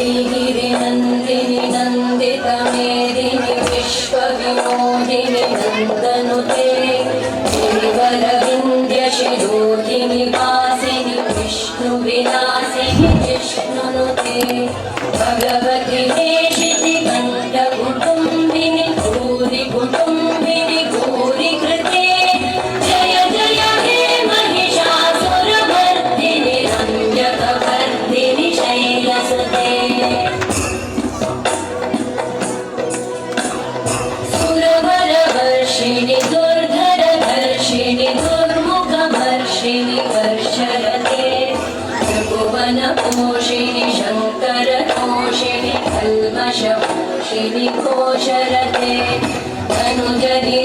श्रीगिरिनन्दिनि नन्दितमेदिनि विश्वविनोदिनि नन्दनुते देवरविन्द्यशिरोधिनि वासिनि विष्णुविलासिनि जिष्णुनुते भगवति देशिति कण्ठकुटुम्बिनि भूरि कुटुम्बिनि भूरि कृते जय जय हे महिषासुरमर्दिनि रम्यकवर्दिनि शैलसुते सुरवरवर्षिणि दुर्धरधर्षिणि दुर्मुखमर्षिणि वर्षरते त्रिभुवनपोषिणि शङ्करतोषिणि कल्मषपोषिणि घोषरते धनुजनि